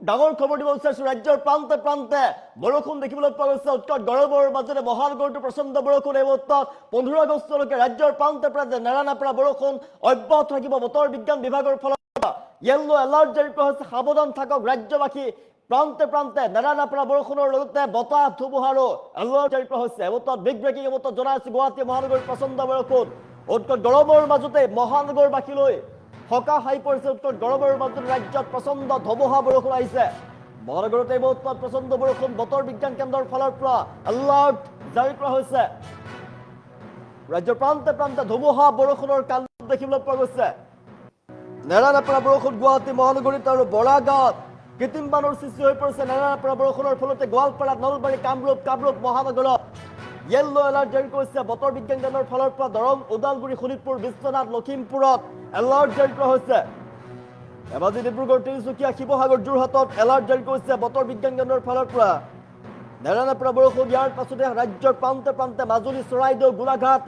ডাঙৰ খবৰ দিব বিচাৰিছো ৰাজ্যৰ প্ৰান্তে প্ৰান্তে বৰষুণ দেখিবলৈ পোৱা গৈছে উৎকট গৰমৰ মাজতে মহানগৰটো প্ৰচণ্ড বৰষুণ এই মুহূৰ্তত 15 আগষ্টলৈকে ৰাজ্যৰ প্ৰান্তে প্ৰান্তে নেৰানেপেৰা বৰষুণ অব্যাহত থাকিব বতৰ বিজ্ঞান বিভাগৰ ফালৰ পৰা য়েল্লো এলাৰ্ট জাৰি কৰা হৈছে সাৱধান থাকক ৰাজ্যবাসী প্ৰান্তে প্ৰান্তে নেৰানেপেৰা বৰষুণৰ লগতে বতাহ ধুমুহাৰো এলাৰ্ট জাৰি কৰা হৈছে এই মুহূৰ্তত বিগ ব্ৰেকিং এই মুহূৰ্তত জনাইছে গুৱাহাটী মহানগৰীত প্ৰচণ্ড বৰষুণ উৎকট গৰমৰ মাজতে মহানগৰবাসীলৈ সকাহ হাই পৰিছে উৎকট গৰমৰ মাজত ৰাজ্যত প্ৰচণ্ড ধুমুহা বৰষুণ আহিছে মহানগৰত এই মুহূৰ্তত প্ৰচণ্ড বৰষুণ বতৰ বিজ্ঞান কেন্দ্ৰৰ ফালৰ পৰা এলাৰ্ট জাৰি কৰা হৈছে ৰাজ্যৰ প্ৰান্তে প্ৰান্তে ধুমুহা বৰষুণৰ কাল দেখিবলৈ পোৱা গৈছে নেৰানেপেৰা বৰষুণ গুৱাহাটী মহানগৰীত আৰু বৰাগাঁৱত কৃত্ৰিম বানৰ সৃষ্টি হৈ পৰিছে নেৰানেপেৰা বৰষুণৰ ফলতে গোৱালপাৰা নলবাৰী কামৰূপ মহানগৰত য়েল্লো এলাৰ্ট জাৰি কৰিছে বতৰ বিজ্ঞান কেন্দ্ৰৰ ফালৰ পৰা দৰং ওদালগুৰি শোণিতপুৰ বিশ্বনাথ লখিমপুৰত এলাৰ্ট জাৰি কৰা হৈছে ধেমাজি ডিব্ৰুগড় তিনিচুকীয়া শিৱসাগৰ যোৰহাটত এলাৰ্ট জাৰি কৰিছে বতৰ বিজ্ঞান কেন্দ্ৰৰ ফালৰ পৰা নেৰানেপেৰা বৰষুণ ইয়াৰ পাছতে ৰাজ্যৰ প্ৰান্তে প্ৰান্তে মাজুলী চৰাইদেউ গোলাঘাট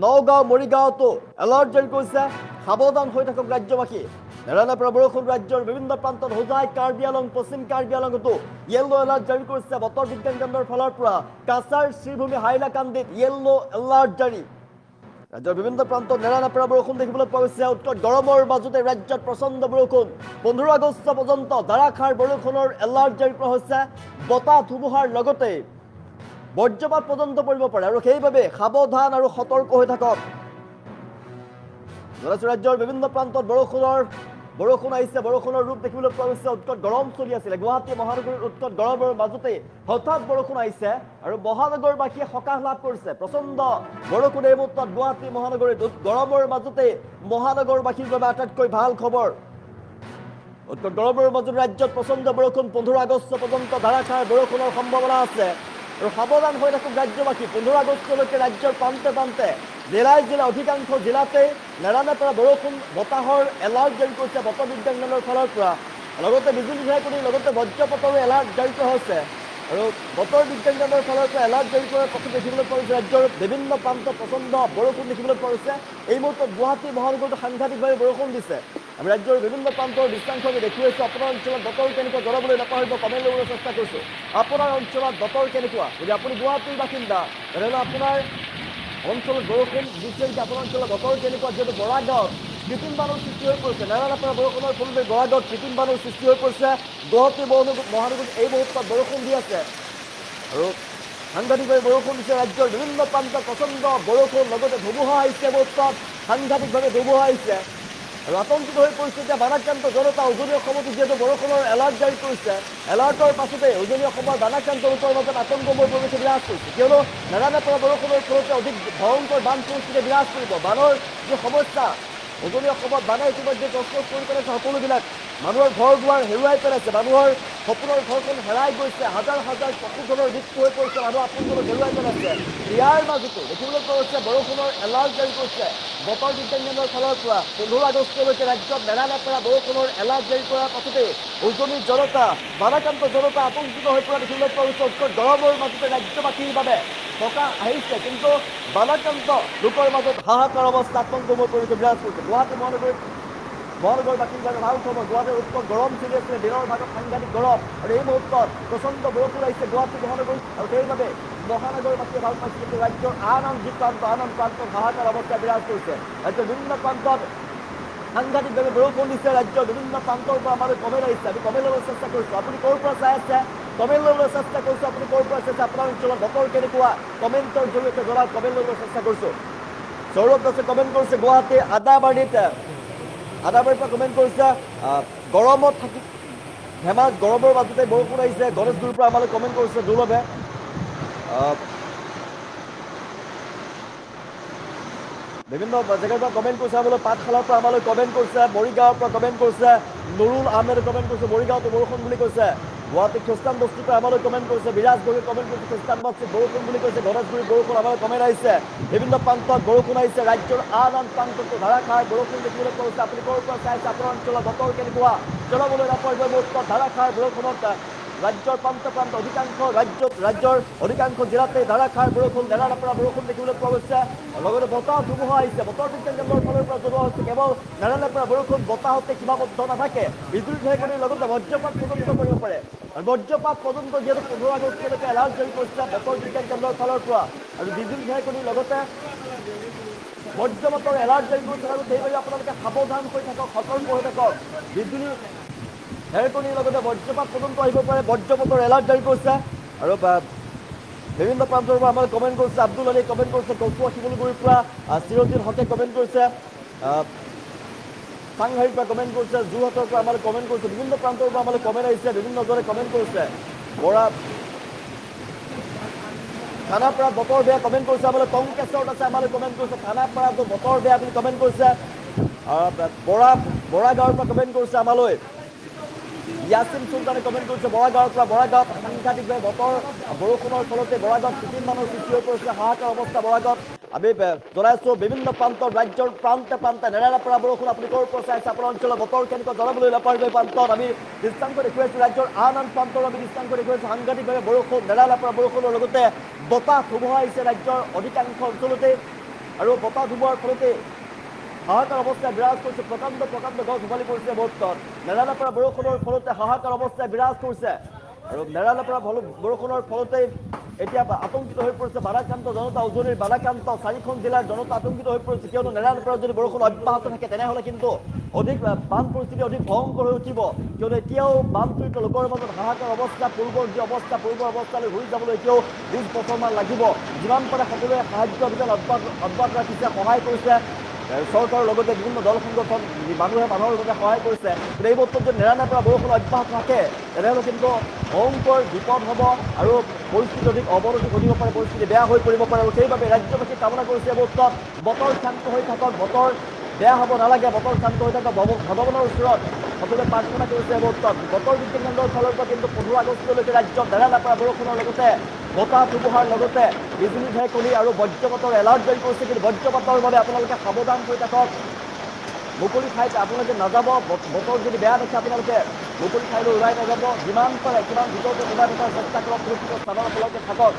নগাঁও মৰিগাঁৱতো এলাৰ্ট জাৰি কৰিছে সাৱধান হৈ থাকক ৰাজ্যবাসী নেৰানেপেৰা বৰষুণ ৰাজ্যৰ বিভিন্ন প্ৰান্তত হোজাই কাৰ্বি আলং পশ্চিম কাৰ্বি আলংতো য়েল্লো এলাৰ্ট জাৰি কৰিছে বতৰ বিজ্ঞান কেন্দ্ৰৰ ফালৰ পৰা কাছাৰ শ্ৰীভূমি হাইলাকান্দিত য়েল্লো এলাৰ্ট জাৰি ৰাজ্যৰ বিভিন্ন প্ৰান্তত নেৰানেপেৰা বৰষুণ দেখিবলৈ পোৱা গৈছে উৎকট গৰমৰ মাজতে ৰাজ্যত প্ৰচণ্ড বৰষুণ 15 আগষ্ট পৰ্যন্ত ধাৰাসাৰ বৰষুণৰ এলাৰ্ট জাৰি কৰা হৈছে বতাহ ধুমুহাৰ লগতে বজ্ৰপাত পৰ্যন্ত পৰিব পাৰে আৰু সেইবাবে সাৱধান আৰু সতৰ্ক হৈ থাকক ৰাজ্যৰ বিভিন্ন প্ৰান্তত বৰষুণ আহিছে বৰষুণৰ ৰূপ দেখিবলৈ পোৱা গৈছে উৎকট গৰম চলি আছিলে গুৱাহাটী মহানগৰীৰ উৎকট গৰমৰ মাজতে হঠাৎ বৰষুণ আহিছে আৰু মহানগৰবাসীয়ে সকাহ লাভ কৰিছে প্ৰচণ্ড বৰষুণ এই মুহূৰ্তত গুৱাহাটী মহানগৰীত গৰমৰ মাজতে মহানগৰবাসীৰ বাবে আটাইতকৈ ভাল খবৰ উৎকট গৰমৰ মাজত ৰাজ্যত প্ৰচণ্ড বৰষুণ 15 আগষ্ট পৰ্যন্ত ধাৰাসাৰ বৰষুণৰ সম্ভাৱনা আছে আৰু সাৱধান হৈ থাকক ৰাজ্যবাসী 15 আগষ্টলৈকে ৰাজ্যৰ প্ৰান্তে প্ৰান্তে জিলায় অধিকাংশ জিলাতে নেৰানেপেৰা বৰষুণ বতাহৰ এলাৰ্ট জাৰি কৰিছে বতৰ বিজ্ঞান কেন্দ্ৰৰ ফালৰ পৰা লগতে বিজুলী ঢেৰেকনি লগতে বজ্ৰপাতৰো এলাৰ্ট জাৰি কৰা হৈছে আৰু বতৰ বিজ্ঞান কেন্দ্ৰৰ ফালৰ পৰা এলাৰ্ট জাৰি কৰাৰ পাছত দেখিবলৈ পোৱা গৈছে ৰাজ্যৰ বিভিন্ন প্ৰান্তত প্ৰচণ্ড বৰষুণ দেখিবলৈ পোৱা গৈছে এই মুহূৰ্তত গুৱাহাটী মহানগৰীত সাংঘাতিকভাৱে বৰষুণ দিছে আমি ৰাজ্যৰ বিভিন্ন প্ৰান্তৰ দৃশ্যাংশ আমি দেখি আছোঁ আপোনাৰ অঞ্চলত বতৰ কেনেকুৱা জনাবলৈ নাপাহৰিব কমেণ্ট ল'বলৈ চেষ্টা কৰিছোঁ আপোনাৰ অঞ্চলত বতৰ কেনেকুৱা যদি আপুনি গুৱাহাটীৰ বাসিন্দা তেনেহ'লে আপোনাৰ অঞ্চলত বৰষুণ দিছে নেকি আপোনাৰ অঞ্চলত বতৰ কেনেকুৱা যিহেতু বৰাগাঁৱত কৃত্ৰিম বানৰ সৃষ্টি হৈ পৰিছে নেৰানেপেৰা বৰষুণৰ ফলতে বৰাগাঁৱত কৃত্ৰিম বানৰ সৃষ্টি হৈ পৰিছে গুৱাহাটী মহানগৰীত এই মুহূৰ্তত বৰষুণ দি আছে আৰু সাংঘাতিকভাৱে বৰষুণ দিছে ৰাজ্যৰ বিভিন্ন প্ৰান্তত প্ৰচণ্ড বৰষুণ লগতে ধুমুহা আহিছে মুহূৰ্তত সাংঘাতিকভাৱে ধুমুহা আহিছে আৰু আতংকিত হৈ পৰিছে এতিয়া বানাক্ৰান্ত জনতা উজনি অসমতো যিহেতু বৰষুণৰ এলাৰ্ট জাৰি কৰিছে এলাৰ্টৰ পাছতে উজনি অসমৰ বানাক্ৰান্ত লোকৰ মাজত আতংকময় পৰিৱেশে বিৰাজ কৰিছে কিয়নো নেৰানেপেৰা বৰষুণৰ ফলতে অধিক ভয়ংকৰ বান পৰিস্থিতি বিৰাজ কৰিব বানৰ যি সমস্যা উজনি অসমত বানে ইতিমধ্যে তছনছ কৰি পেলাইছে সকলোবিলাক মানুহৰ ঘৰ দুৱাৰ হেৰুৱাই পেলাইছে মানুহৰ সপোনৰ ঘৰখন হেৰাই গৈছে হাজাৰ হাজাৰ পশুধনৰ মৃত্যু হৈ পৰিছে মানুহ আপোনজনক হেৰুৱাই পেলাইছে ইয়াৰ মাজতো দেখিবলৈ পোৱা গৈছে বৰষুণৰ এলাৰ্ট জাৰি কৰিছে বতৰ বিজ্ঞান কেন্দ্ৰৰ ফালৰ পৰা 15 আগষ্টলৈকে ৰাজ্যত নেৰানেপেৰা বৰষুণৰ এলাৰ্ট জাৰি কৰাৰ পাছতে উজনিৰ জনতা বানাক্ৰান্ত জনতা আতংকিত হৈ পৰা দেখিবলৈ পোৱা গৈছে উৎকট গৰমৰ মাজতে ৰাজ্যবাসীৰ বাবে সকাহ আহিছে কিন্তু বানাক্ৰান্ত লোকৰ মাজত হাহাকাৰ অৱস্থা আতংকময় পৰিৱেশে বিৰাজ কৰিছে গুৱাহাটী মহানগৰবাসীৰ বাবে ভাল খবৰ গুৱাহাটীৰ উৎকট গৰম চলি আছিলে দিনৰ ভাগত সাংঘাতিক গৰম আৰু এই মুহূৰ্তত প্ৰচণ্ড বৰষুণ আহিছে গুৱাহাটী মহানগৰীত আৰু সেইবাবে মহানগৰবাসীয়ে ভাল পাইছে কিন্তু ৰাজ্যৰ আন প্ৰান্তত হাহাকাৰ অৱস্থা বিৰাজ কৰিছে ৰাজ্যৰ বিভিন্ন প্ৰান্তত সাংঘাতিকভাৱে বৰষুণ দিছে ৰাজ্যৰ বিভিন্ন প্ৰান্তৰ পৰা আমালৈ কমেণ্ট আহিছে আমি কমেণ্ট ল'বলৈ চেষ্টা কৰিছোঁ আপুনি ক'ৰ পৰা চাই আছে কমেণ্ট ল'বলৈ চেষ্টা কৰিছোঁ আপুনি ক'ৰ পৰা চাইছে আপোনাৰ অঞ্চলত বতৰ কেনেকুৱা কমেণ্টৰ জৰিয়তে জনাওক কমেণ্ট ল'বলৈ চেষ্টা কৰিছোঁ সৌৰভ দাসে কমেণ্ট কৰিছে গুৱাহাটী আদাবাৰীৰ পৰা কমেণ্ট কৰিছে গৰমত থাকি ধেমাজ গৰমৰ মাজতে বৰষুণ আহিছে গণেশগুৰিৰ পৰা আমালৈ কমেণ্ট কৰিছে দুৰ্লভে বিভিন্ন জেগাৰ পৰা কমেণ্ট কৰিছে আমালৈ পাঠশালাৰ পৰা আমালৈ কমেণ্ট কৰিছে মৰিগাঁৱৰ পৰা কমেণ্ট কৰিছে নুৰুল আহমেদে কমেণ্ট কৰিছে মৰিগাঁৱতো বৰষুণ বুলি কৈছে গুৱাহাটী খ্ৰীষ্টান বস্তুৰ পৰা আমালৈ কমেণ্ট কৰিছে বিৰাজ গগৈয়ে কমেণ্ট কৰিছে খ্ৰীষ্টান বস্তুত বৰষুণ বুলি কৈছে গণেশগুৰিত বৰষুণ আমালৈ কমেণ্ট আহিছে বিভিন্ন প্ৰান্তত বৰষুণ আহিছে ৰাজ্যৰ আন প্ৰান্ততো ধাৰাসাৰ বৰষুণ দেখিবলৈ পোৱা গৈছে আপুনি ক'ৰ পৰা চাইছে আপোনাৰ অঞ্চলত বতৰ কেনেকুৱা জনাবলৈ নাপাহৰিব মুহূৰ্তত ধাৰাসাৰ বৰষুণত ৰাজ্যৰ প্ৰান্ত প্ৰান্ত অধিকাংশ ৰাজ্যৰ অধিকাংশ জিলাতে ধাৰাসাৰ বৰষুণ নেৰানেপেৰা বৰষুণ দেখিবলৈ পোৱা গৈছে লগতে বতাহ ধুমুহা আহিছে বতৰ বিজ্ঞান কেন্দ্ৰৰ ফালৰ পৰা জনোৱা হৈছে কেৱল নেৰানেপেৰা বৰষুণ বতাহতে সীমাবদ্ধ নাথাকে বিজুলী ঢেৰেকনিৰ লগতে বজ্ৰপাত পৰ্যন্ত কৰিব পাৰে আৰু বজ্ৰপাত পৰ্যন্ত যিহেতু 15 আগষ্টলৈকে এলাৰ্ট জাৰি কৰিছে বতৰ বিজ্ঞান কেন্দ্ৰৰ ফালৰ পৰা আৰু বিজুলী ঢেৰেকনিৰ লগতে বজ্ৰপাতৰ এলাৰ্ট জাৰি কৰিছে আৰু সেইবাবে আপোনালোকে সাৱধান হৈ থাকক সতৰ্ক হৈ থাকক বিজুলী ঢেৰেকনিৰ লগতে বজ্ৰপাত পৰ্যন্ত আহিব পাৰে বজ্ৰপাতৰ এলাৰ্ট জাৰি কৰিছে আৰু বিভিন্ন প্ৰান্তৰ পৰা আমাক কমেণ্ট কৰিছে আব্দুল আলীয়ে কমেণ্ট কৰিছে কচুৱা শিমলুগুৰিৰ পৰা চিৰঞ্জিত হকে কমেণ্ট কৰিছে চাংহাৰীৰ পৰা কমেণ্ট কৰিছে যোৰহাটৰ পৰা আমাক কমেণ্ট কৰিছে বিভিন্ন প্ৰান্তৰ পৰা আমাক কমেণ্ট আহিছে বিভিন্নজনে কমেণ্ট কৰিছে বৰা খানাপাৰাত বতৰ বেয়া কমেণ্ট কৰিছে আমালৈ টংকেশ্বৰত আছে আমালৈ কমেণ্ট কৰিছে খানাপাৰাত বতৰ বেয়া বুলি কমেণ্ট কৰিছে বৰা গাঁৱৰ পৰা কমেণ্ট কৰিছে আমালৈ ইয়াছিন চুলতানে কমেণ্ট কৰিছে বৰাগাঁৱৰ পৰা বৰাগাঁৱত সাংঘাতিকভাৱে বতৰ বৰষুণৰ ফলতে বৰাগাঁৱত কৃত্ৰিমমানৰ সৃষ্টি হৈ পৰিছে হাহাকাৰ অৱস্থা বৰাগাঁৱত আমি জনাইছোঁ বিভিন্ন প্ৰান্তৰ ৰাজ্যৰ প্ৰান্তে প্ৰান্তে নেৰানেপেৰা বৰষুণ আপুনি ক'ৰ পৰা চাইছে আপোনাৰ অঞ্চলৰ বতৰ কেনেকুৱা জনাবলৈ নাপাৰিব এই প্ৰান্তত আমি দৃষ্টান্ত দেখুৱাইছোঁ ৰাজ্যৰ আন আন প্ৰান্তৰ আমি দৃষ্টান্ত দেখুৱাইছোঁ সাংঘাতিকভাৱে বৰষুণ নেৰানেপেৰা বৰষুণৰ লগতে বতাহ ধুমুহা আহিছে ৰাজ্যৰ অধিকাংশ অঞ্চলতে আৰু বতাহ ধুমুহাৰ ফলতে হাহাকাৰ অৱস্থায় বিৰাজ কৰিছে প্ৰকাণ্ড গছ উভালি পৰিছে মুহূৰ্তত নেৰানেপেৰা বৰষুণৰ ফলতে হাহাকাৰ অৱস্থায় বিৰাজ কৰিছে আৰু নেৰানেপেৰা বৰষুণৰ ফলতে এতিয়া আতংকিত হৈ পৰিছে বালাক্ৰান্ত জনতা উজনিৰ বালাক্ৰান্ত 4খন জিলাৰ জনতা আতংকিত হৈ পৰিছে কিয়নো নেৰানেপেৰা যদি বৰষুণ অব্যাহত থাকে তেনেহ'লে কিন্তু অধিক বান পৰিস্থিতি অধিক ভয়ংকৰ হৈ উঠিব কিয়নো এতিয়াও বানপীড়িত লোকৰ মাজত হাহাকাৰ অৱস্থা পূৰ্বৰ অৱস্থালৈ ঘূৰি যাবলৈ এতিয়াও 20 বছৰমান লাগিব যিমান পাৰে সকলোৱে সাহায্য অভিযান অব্যাহত ৰাখিছে সহায় কৰিছে চৰকাৰৰ লগতে বিভিন্ন দল সংগঠন মানুহে মানুহৰ লগতে সহায় কৰিছে কিন্তু এই বছৰত যদি নেৰানেপেৰা বৰষুণ অব্যাহত থাকে তেনেহ'লে কিন্তু ভয়ংকৰ বিপদ হ'ব আৰু পৰিস্থিতি অধিক অৱনতি ঘটিব পাৰে পৰিস্থিতি বেয়া হৈ পৰিব পাৰে আৰু সেইবাবে ৰাজ্যবাসীয়ে কামনা কৰিছে এই বছৰত বতৰ শান্ত হৈ থাকক বতৰ বেয়া হ'ব নালাগে বতৰ শান্ত হৈ থাকক ভগৱানৰ ওচৰত সকলোৱে প্ৰাৰ্থনা কৰিছে এই বছৰত বতৰ বিজ্ঞান কেন্দ্ৰৰ ফালৰ পৰা কিন্তু 15 আগষ্টলৈকে ৰাজ্যত নেৰানেপেৰা বৰষুণৰ লগতে বতাহ ধুমুহাৰ লগতে বিজুলী ঢেৰেকনি আৰু বজ্ৰপাতৰ এলাৰ্ট জাৰি কৰিছে কিন্তু বজ্ৰপাতৰ বাবে আপোনালোকে সাৱধান হৈ থাকক মুকলি ঠাইত আপোনালোকে নাযাব বতৰ যদি বেয়া দেখে আপোনালোকে মুকলি ঠাইলৈ ওলাই নাযাব যিমান পাৰে কিমান ভিতৰতে ওলাই থকাৰ চেষ্টা কৰক সুৰক্ষিত স্থানত আপোনালোকে থাকক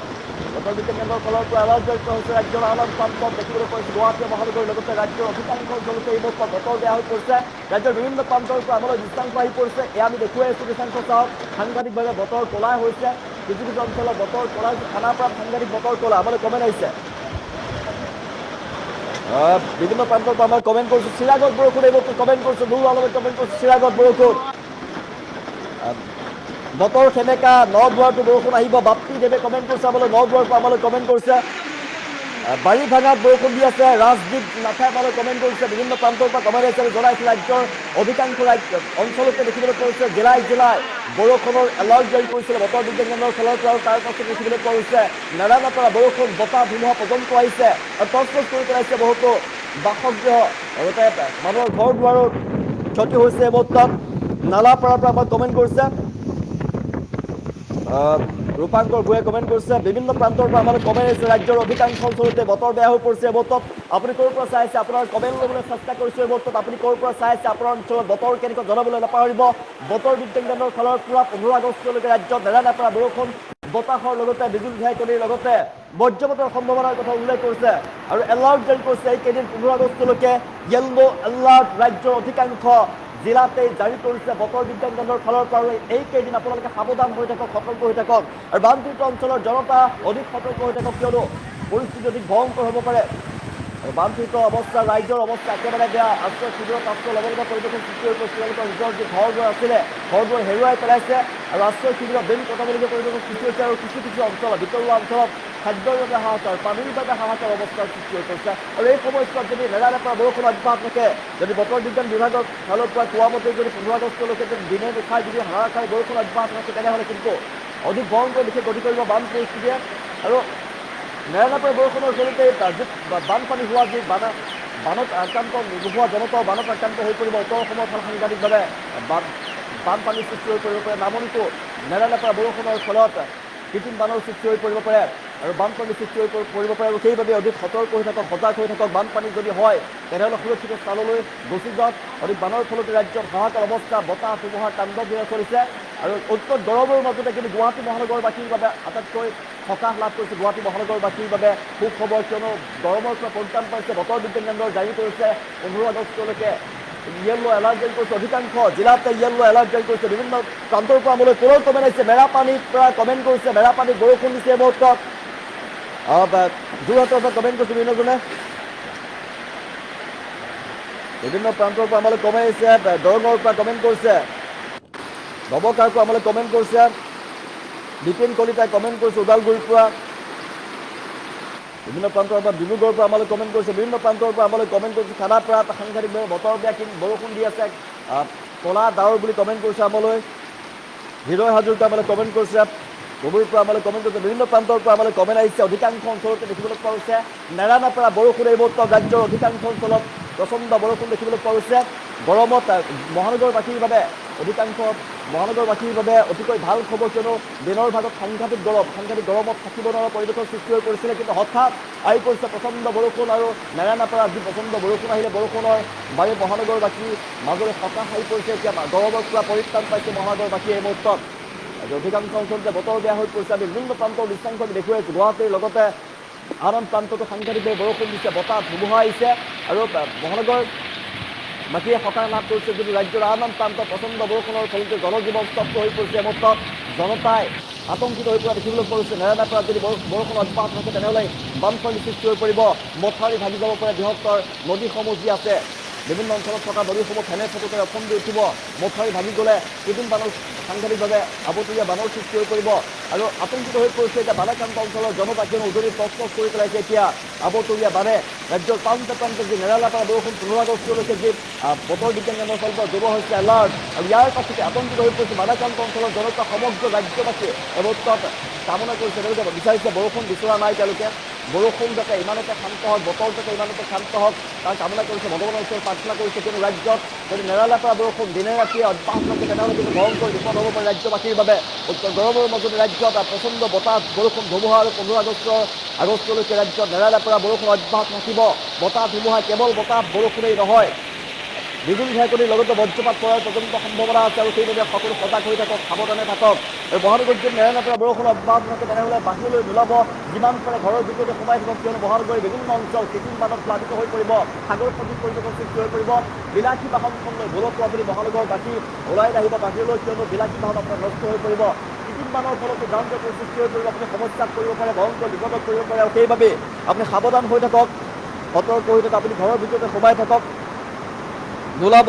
বতৰ বিজ্ঞান কেন্দ্ৰৰ ফালৰ পৰা এলাৰ্ট জাৰি কৰা হৈছে ৰাজ্যৰ আন আন প্ৰান্তত দেখিবলৈ পাইছোঁ গুৱাহাটী মহানগৰীৰ লগতে ৰাজ্যৰ অধিকাংশ অঞ্চলতে এই বছৰ বতৰ বেয়া হৈ পৰিছে ৰাজ্যৰ বিভিন্ন প্ৰান্তৰ পৰা আমালৈ দৃষ্টান্ত আহি পৰিছে এয়া আমি দেখুৱাই আছোঁ দৃষ্টান্ত চাওক সাংঘাতিকভাৱে বতৰ ক'লা হৈছে কিছু অঞ্চলত বতৰ ক'লা খানাপাৰাত সাংঘাতিক বতৰ ক'লা আমালৈ কমেণ্ট আহিছে বিভিন্ন প্ৰান্তৰ পৰা আমাৰ কমেণ্ট কৰিছোঁ চিৰাগত বৰষুণ এই বছৰ কমেণ্ট কৰিছোঁ নুৰুল আলমে কমেণ্ট কৰিছোঁ চিৰাগত বৰষুণ বতৰ সেমেকা নদুৱাৰটো বৰষুণ আহিব বাপ্পী দেৱে কমেণ্ট কৰিছে আমালৈ নদুৱাৰৰ পৰা আমালৈ কমেণ্ট কৰিছে বাৰী ভাঙাত বৰষুণ দি আছে ৰাজদ্বীপ নাথাই আমালৈ কমেণ্ট কৰিছে বিভিন্ন প্ৰান্তৰ পৰা কমেণ্ট আহিছে জনাইছে ৰাজ্যৰ অধিকাংশ অঞ্চলতে দেখিবলৈ পোৱা হৈছে জিলাই বৰষুণৰ এলাৰ্ট জাৰি কৰিছিলে বতৰ বিজ্ঞান কেন্দ্ৰৰ ফালৰ পৰা আৰু তাৰ পাছত দেখিবলৈ পোৱা হৈছে নেৰানেপেৰা বৰষুণ বতাহ ধুমুহা পৰ্যন্ত আহিছে আৰু তছনছ কৰি পেলাইছে বহুতো বাসগৃহ লগতে মানুহৰ ঘৰ দুৱাৰৰ ক্ষতি হৈছে এই মুহূৰ্তত নালাপাৰাৰ পৰা আমাক কমেণ্ট কৰিছে ৰূপাংকৰ ভূঞাই কমেণ্ট কৰিছে বিভিন্ন প্ৰান্তৰ পৰা আমালৈ কমেণ্ট আহিছে ৰাজ্যৰ অধিকাংশ অঞ্চলতে বতৰ বেয়া হৈ পৰিছে এই মুহূৰ্তত আপুনি ক'ৰ পৰা চাই আছে আপোনাৰ কমেণ্ট ল'বলৈ চেষ্টা কৰিছোঁ এই মুহূৰ্তত আপুনি ক'ৰ পৰা চাই আছে আপোনাৰ অঞ্চলত বতৰ কেনেকুৱা জনাবলৈ নাপাহৰিব বতৰ বিজ্ঞান কেন্দ্ৰৰ ফালৰ পৰা 15 আগষ্টলৈকে ৰাজ্যত নেৰানেপেৰা বৰষুণ বতাহৰ লগতে বিজুলী ঢেৰেকনিৰ লগতে বজ্ৰপাতৰ সম্ভাৱনাৰ কথা উল্লেখ কৰিছে আৰু এলাৰ্ট জাৰি কৰিছে এইকেইদিন 15 আগষ্টলৈকে য়েল্লো এলাৰ্ট ৰাজ্যৰ অধিকাংশ জিলাতে জাৰি কৰিছে বতৰ বিজ্ঞান কেন্দ্ৰৰ ফালৰ পৰা এইকেইদিন আপোনালোকে সাৱধান হৈ থাকক সতৰ্ক হৈ থাকক আৰু বানপীড়িত অঞ্চলৰ জনতা অধিক সতৰ্ক হৈ থাকক কিয়নো পৰিস্থিতি অধিক ভয়ংকৰ হ'ব পাৰে আৰু বানপীড়িত অৱস্থা ৰাজ্যৰ অৱস্থা একেবাৰে বেয়া আশ্ৰয় শিবিৰত আশ্ৰয় ল'বলগীয়া পৰিৱেশৰ সৃষ্টি হৈ পৰিছে তেওঁলোকৰ নিজৰ যি ঘৰ দুৱাৰ আছিলে ঘৰ দুৱাৰ হেৰুৱাই পেলাইছে আৰু আশ্ৰয় শিবিৰত দিন কটাবলগীয়া পৰিৱেশৰ সৃষ্টি হৈছে আৰু কিছু অঞ্চলত ভিতৰুৱা অঞ্চলত খাদ্যৰ বাবে হাহাকাৰ পানীৰ বাবে হাহাকাৰ অৱস্থাৰ সৃষ্টি হৈ পৰিছে আৰু এই সময়ছোৱাত যদি নেৰানেপেৰা বৰষুণ অব্যাহত থাকে যদি বতৰ বিজ্ঞান বিভাগৰ ফালৰ পৰা কোৱা মতে যদি 15 আগষ্টলৈকে যদি দিনে নিশাই যদি হাহাকাৰ বৰষুণ অব্যাহত থাকে তেনেহ'লে কিন্তু অধিক ভয়ংকৰ দিশে গতি কৰিব বান পৰিস্থিতিয়ে আৰু নেৰানেপেৰা বৰষুণৰ জৰিয়তে বানপানী হোৱা যি বানত আক্ৰান্ত নোহোৱা জনতাও বানত আক্ৰান্ত হৈ পৰিব উত্তৰ অসমৰ ফালে সাংঘাতিকভাৱে বানপানীৰ সৃষ্টি হৈ পৰিব পাৰে নামনিতো নেৰানেপেৰা বৰষুণৰ ফলত কৃত্ৰিম বানৰ সৃষ্টি হৈ পৰিব পাৰে আৰু বানপানীৰ সৃষ্টি হৈ পৰিব পাৰে আৰু সেইবাবে অধিক সতৰ্ক হৈ থাকক সজাগ হৈ থাকক বানপানী যদি হয় তেনেহ'লে সুৰক্ষিত স্থানলৈ গুচি যাওক অধিক বানৰ ফলত ৰাজ্যত হাহাকাৰ অৱস্থা বতাহ ধুমুহাৰ তাণ্ডৱ বিৰা চলিছে আৰু উত্তৰ গৰমৰ মাজতে কিন্তু গুৱাহাটী মহানগৰবাসীৰ বাবে আটাইতকৈ সকাহ লাভ কৰিছে গুৱাহাটী মহানগৰবাসীৰ বাবে সুখবৰ কিয়নো গৰমৰ পৰা পৰিত্ৰাণ পাইছে বতৰ বিজ্ঞান কেন্দ্ৰই জাৰি কৰিছে 15 আগষ্টলৈকে ইয়েলো এলাৰ্ট জাৰি কৰিছে অধিকাংশ জিলাতে ইয়েলো এলাৰ্ট জাৰি কৰিছে বিভিন্ন প্ৰান্তৰ পৰা আমালৈ পুনৰ কমেণ্ট আহিছে মেৰাপানীৰ পৰা কমেণ্ট কৰিছে মেৰাপানীত বৰষুণ দিছে এই মুহূৰ্তত যোৰহাটৰ পৰা কমেণ্ট কৰিছে বিভিন্নজনে বিভিন্ন প্ৰান্তৰ পৰা আমালৈ কমেণ্ট আহিছে দৰঙৰ পৰা কমেণ্ট কৰিছে নৱকাৰ পৰা আমালৈ কমেণ্ট কৰিছে বিপিন কলিতাই কমেণ্ট কৰিছে ওদালগুৰিৰ পৰা বিভিন্ন প্ৰান্তৰ পৰা ডিব্ৰুগড়ৰ পৰা আমালৈ কমেণ্ট কৰিছে বিভিন্ন প্ৰান্তৰ পৰা আমালৈ কমেণ্ট কৰিছে খানাপাৰাত সাংঘাতিকভাৱে বতৰ বেয়া কিন্তু বৰষুণ দি আছে কলা ডাৱৰ বুলি কমেণ্ট কৰিছে আমালৈ হৃদয় হাজৰিকা আমালৈ কমেণ্ট কৰিছে গভীৰ পৰা আমালৈ কমেণ্ট কৰিছে বিভিন্ন প্ৰান্তৰ পৰা আমালৈ কমেণ্ট আহিছে অধিকাংশ অঞ্চলতে দেখিবলৈ পোৱা গৈছে নেৰানেপেৰা বৰষুণ এই মুহূৰ্তত ৰাজ্যৰ অধিকাংশ অঞ্চলত প্ৰচণ্ড বৰষুণ দেখিবলৈ পোৱা গৈছে গৰমত মহানগৰবাসীৰ বাবে অধিকাংশ মহানগৰবাসীৰ বাবে অতিকৈ ভাল খবৰ কিয়নো দিনৰ ভাগত সাংঘাতিক গৰমত থাকিব নোৱাৰা পৰিৱেশৰ সৃষ্টি হৈ পৰিছিলে কিন্তু হঠাৎ আহি পৰিছে প্ৰচণ্ড বৰষুণ আৰু নেৰানেপেৰা যি প্ৰচণ্ড বৰষুণ আহিলে বৰষুণৰ বাবে মহানগৰবাসীৰ মাজলৈ সকাহ আহি পৰিছে এতিয়া গৰমৰ পৰা পৰিত্ৰাণ পাইছে মহানগৰবাসীয়ে এই মুহূৰ্তত অধিকাংশ অঞ্চলতে বতৰ বেয়া হৈ পৰিছে আমি বিভিন্ন প্ৰান্তৰ দৃশ্যাংশ আমি দেখুৱাইছোঁ গুৱাহাটীৰ লগতে আন আন প্ৰান্ততো সাংঘাতিকভাৱে বৰষুণ দিছে বতাহ ধুমুহা আহিছে আৰু মহানগৰবাসীয়ে সকাহ লাভ কৰিছে যদি ৰাজ্যৰ আন আন প্ৰান্তত প্ৰচণ্ড বৰষুণৰ ফলতে জনজীৱন স্তব্ধ হৈ পৰিছে এই মুহূৰ্তত জনতাই আতংকিত হৈ পৰা দেখিবলৈ পৰিছে নেৰানেপেৰাত যদি বৰষুণ অব্যাহত থাকে তেনেহ'লে বানপানীৰ সৃষ্টি হৈ পৰিব মথাউৰি ভাগি যাব পাৰে বৃহত্তৰ নদীসমূহ যি আছে বিভিন্ন অঞ্চলত থকা নদীসমূহ ফেনে ফটোতে অসম দি উঠিব মথাউৰি ভাগি গ'লে কৃত্ৰিম বানৰ সাংঘাতিকভাৱে আবতৰীয়া বানৰ সৃষ্টি হৈ পৰিব আৰু আতংকিত হৈ পৰিছে এতিয়া বালাকান্ত অঞ্চলৰ জনতা কিয়নো উজনি টচ কৰি পেলাইছে এতিয়া আবতৰীয়া বানে ৰাজ্যৰ প্ৰান্তে প্ৰান্তে যি নেৰানেপেৰা বৰষুণ 15 আগষ্টলৈকে যি বতৰ বিজ্ঞান কেন্দ্ৰৰ ফালৰ পৰা জনোৱা হৈছে এলাৰ্ট আৰু ইয়াৰ পাছতে আতংকিত হৈ পৰিছে বালাকান্ত অঞ্চলৰ জনতা সমগ্ৰ ৰাজ্যবাসীয়ে এই মুহূৰ্তত কামনা কৰিছে তেওঁলোকে বিচাৰিছে বৰষুণ বিচৰা নাই তেওঁলোকে বৰষুণ যাতে ইমানতে শান্ত হওক বতৰ যাতে ইমানতে শান্ত হওক তাৰ কামনা কৰিছে ভগৱানৰ ওচৰত প্ৰাৰ্থনা কৰিছে কিন্তু ৰাজ্যত যদি নেৰানেপেৰা বৰষুণ দিনে ৰাতিয়ে অব্যাহত থাকে তেনেহ'লে কিন্তু ভয়ংকৰ বিপদ হ'ব পাৰে ৰাজ্যবাসীৰ বাবে উত্তৰ গৰমৰ মাজতে ৰাজ্যত প্ৰচণ্ড বতাহ বৰষুণ ধুমুহা আৰু 15 আগষ্টলৈকে ৰাজ্যত নেৰানেপেৰা বৰষুণ অব্যাহত থাকিব বতাহ ধুমুহা কেৱল বতাহ বৰষুণেই নহয় বিজুলী ঢেৰেকনিৰ লগতে বজ্ৰপাত পৰাৰ পৰ্যন্ত সম্ভাৱনা আছে আৰু সেইবাবে সকলো সজাগ হৈ থাকক সাৱধানে থাকক আৰু মহানগৰীত যদি নেৰানেপেৰা বৰষুণ অব্যাহত থাকে তেনেহ'লে বাহিৰলৈ নোলাব যিমান পাৰে ঘৰৰ ভিতৰতে সোমাই থাকক কিয়নো মহানগৰীৰ বিভিন্ন অঞ্চল কৃত্ৰিম বানত প্লাবিত হৈ পৰিব সাগৰ সদৃশ পৰিৱেশৰ সৃষ্টি হৈ পৰিব বিলাসী বাহনখনলৈ ভুলতো আপুনি মহানগৰবাসী ওলাই নাহিব বাহিৰলৈ কিয়নো বিলাসী বাহন আপোনাৰ নষ্ট হৈ পৰিব কৃত্ৰিম বানৰ ফলতো যান জঁটৰ সৃষ্টি হৈ পৰিব আপুনি সমস্যাত পৰিব পাৰে ভয়ংকৰ বিপদত পৰিব পাৰে আৰু সেইবাবে আপুনি সাৱধান হৈ থাকক সতৰ্ক হৈ থাকক আপুনি ঘৰৰ ভিতৰতে সোমাই থাকক নোলাব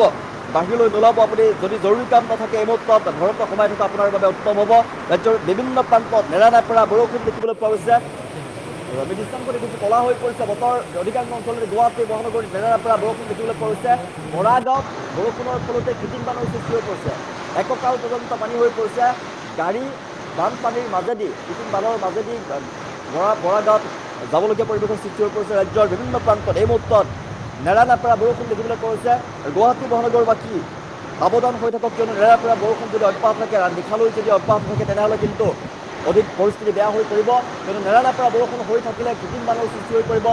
বাহিৰলৈ নোলাব আপুনি যদি জৰুৰী কাম নাথাকে এই মুহূৰ্তত ঘৰতে সোমাই থকা আপোনাৰ বাবে উত্তম হ'ব ৰাজ্যৰ বিভিন্ন প্ৰান্তত নেৰানেপেৰা বৰষুণ দেখিবলৈ পোৱা গৈছে আমি দৃশ্যাংশ দেখিছোঁ কলা হৈ পৰিছে বতৰ অধিকাংশ অঞ্চলতে গুৱাহাটী মহানগৰীত নেৰানেপেৰা বৰষুণ দেখিবলৈ পোৱা গৈছে বৰাগাঁৱত বৰষুণৰ ফলতে কৃত্ৰিম বানৰ সৃষ্টি হৈ পৰিছে এককাল পৰ্যন্ত পানী হৈ পৰিছে গাড়ী বানপানীৰ মাজেদি কৃত্ৰিম বানৰ মাজেদি বৰাগাঁৱত যাবলগীয়া পৰিৱেশৰ সৃষ্টি হৈ পৰিছে ৰাজ্যৰ বিভিন্ন প্ৰান্তত এই মুহূৰ্তত নেৰানেপেৰা বৰষুণ দেখিবলৈ পোৱা গৈছে গুৱাহাটী মহানগৰবাসী সাৱধান হৈ থাকক কিয়নো নেৰানেপেৰা বৰষুণ যদি অব্যাহত থাকে নিশালৈ যদি অব্যাহত থাকে তেনেহ'লে কিন্তু অধিক পৰিস্থিতি বেয়া হৈ পৰিব কিয়নো নেৰানেপেৰা বৰষুণ হৈ থাকিলে কৃত্ৰিম বানৰ সৃষ্টি হৈ পৰিব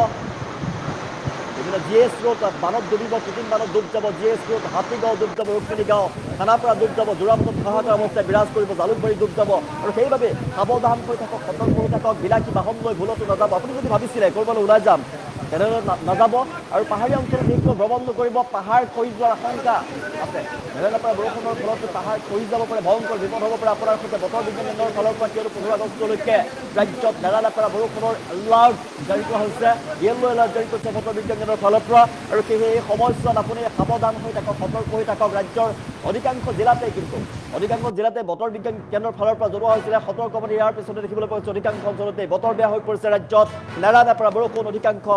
বিভিন্ন GS ৰোড বানত ডুবিব কৃত্ৰিম বানত ডুব যাব GS ৰোড হাতীগাঁও ডুব যাব ৰুক্মিণী গাঁও খানাপাৰা ডুব যাব যোৰাবাটত হাহাকাৰ অৱস্থাই বিৰাজ কৰিব জালুকবাৰী ডুব যাব আৰু সেইবাবে সাৱধান হৈ থাকক সতৰ্ক হৈ থাকক বিলাসী বাহন লৈ ভুলতো নাযাব আপুনি যদি ভাবিছিলে ক'ৰবালৈ ওলাই যাম তেনেহ'লে নাযাব আৰু পাহাৰীয়া অঞ্চলত বিশেষকৈ ভ্ৰমণ নকৰিব পাহাৰ খহি যোৱাৰ আশংকা আছে নেৰানেপেৰা বৰষুণৰ ফলত পাহাৰ খহি যাব পাৰে ভয়ংকৰ বিপদ হ'ব পাৰে আপোনাৰ সৈতে বতৰ বিজ্ঞান কেন্দ্ৰৰ ফালৰ পৰা কিয়নো 15 আগষ্টলৈকে ৰাজ্যত নেৰানেপেৰা বৰষুণৰ এলাৰ্ট জাৰি কৰা হৈছে য়েল্লো এলাৰ্ট জাৰি কৰিছে বতৰ বিজ্ঞান কেন্দ্ৰৰ ফালৰ পৰা আৰু সেই সময়ছোৱাত আপুনি সাৱধান হৈ থাকক সতৰ্ক হৈ থাকক ৰাজ্যৰ অধিকাংশ জিলাতে বতৰ বিজ্ঞান কেন্দ্ৰৰ ফালৰ পৰা জনোৱা হৈছিলে সতৰ্কবাণী ইয়াৰ পিছতে দেখিবলৈ পোৱা হৈছে অধিকাংশ অঞ্চলতে বতৰ বেয়া হৈ পৰিছে ৰাজ্যত নেৰানেপেৰা বৰষুণ অধিকাংশ